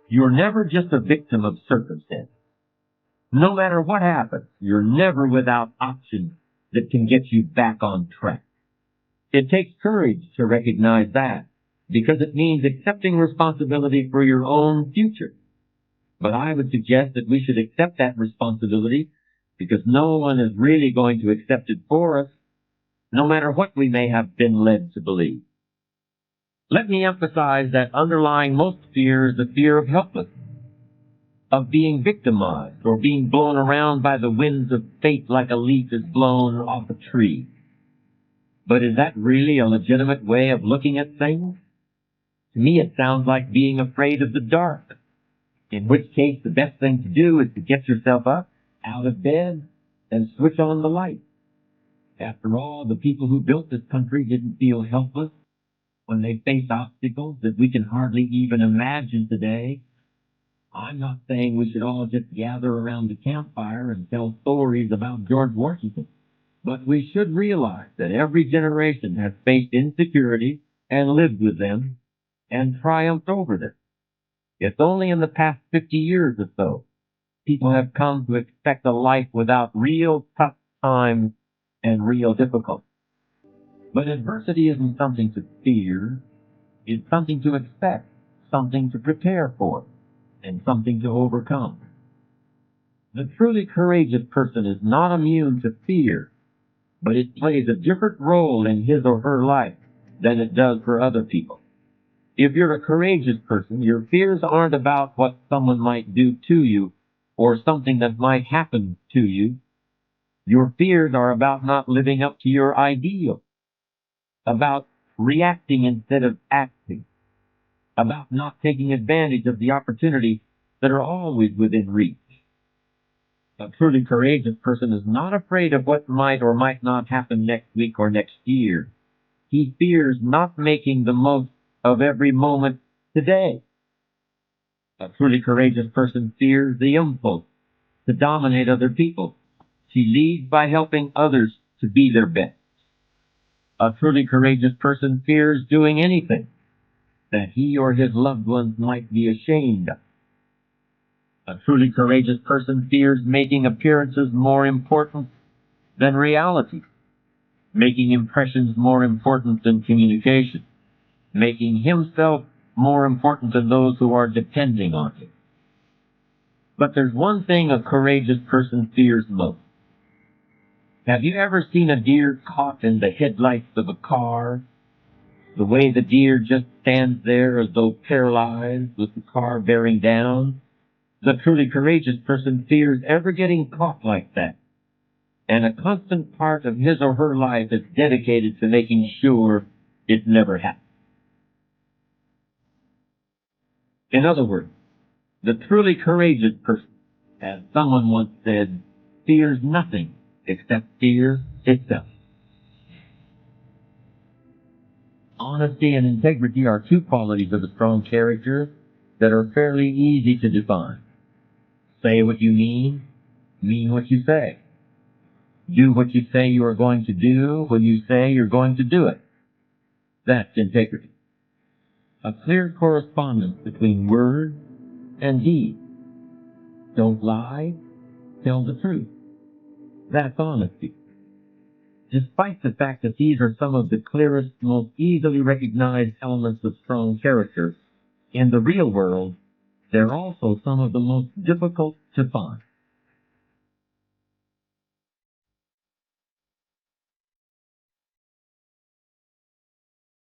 You're never just a victim of circumstance. No matter what happens, you're never without options that can get you back on track. It takes courage to recognize that, because it means accepting responsibility for your own future. But I would suggest that we should accept that responsibility because no one is really going to accept it for us, no matter what we may have been led to believe. Let me emphasize that underlying most fear is the fear of helplessness, of being victimized or being blown around by the winds of fate like a leaf is blown off a tree. But is that really a legitimate way of looking at things? To me, it sounds like being afraid of the dark, in which case the best thing to do is to get yourself up, out of bed, and switch on the light. After all, the people who built this country didn't feel helpless when they faced obstacles that we can hardly even imagine today. I'm not saying we should all just gather around the campfire and tell stories about George Washington, but we should realize that every generation has faced insecurity and lived with them and triumphed over them. It's only in the past 50 years or so people have come to expect a life without real tough times and real difficulty. But adversity isn't something to fear. It's something to expect, something to prepare for, and something to overcome. The truly courageous person is not immune to fear, but it plays a different role in his or her life than it does for other people. If you're a courageous person, your fears aren't about what someone might do to you or something that might happen to you. Your fears are about not living up to your ideal, about reacting instead of acting, about not taking advantage of the opportunities that are always within reach. A truly courageous person is not afraid of what might or might not happen next week or next year. He fears not making the most of every moment today. A truly courageous person fears the impulse to dominate other people. She leads by helping others to be their best. A truly courageous person fears doing anything that he or his loved ones might be ashamed of. A truly courageous person fears making appearances more important than reality, making impressions more important than communication, making himself more important than those who are depending on him. But there's one thing a courageous person fears most. Have you ever seen a deer caught in the headlights of a car? The way the deer just stands there as though paralyzed with the car bearing down? The truly courageous person fears ever getting caught like that. And a constant part of his or her life is dedicated to making sure it never happens. In other words, the truly courageous person, as someone once said, fears nothing except fear itself. Honesty and integrity are two qualities of a strong character that are fairly easy to define. Say what you mean what you say. Do what you say you are going to do when you say you're going to do it. That's integrity. A clear correspondence between word and deed. Don't lie, tell the truth. That's honesty. Despite the fact that these are some of the clearest, most easily recognized elements of strong character, in the real world, they're also some of the most difficult to find.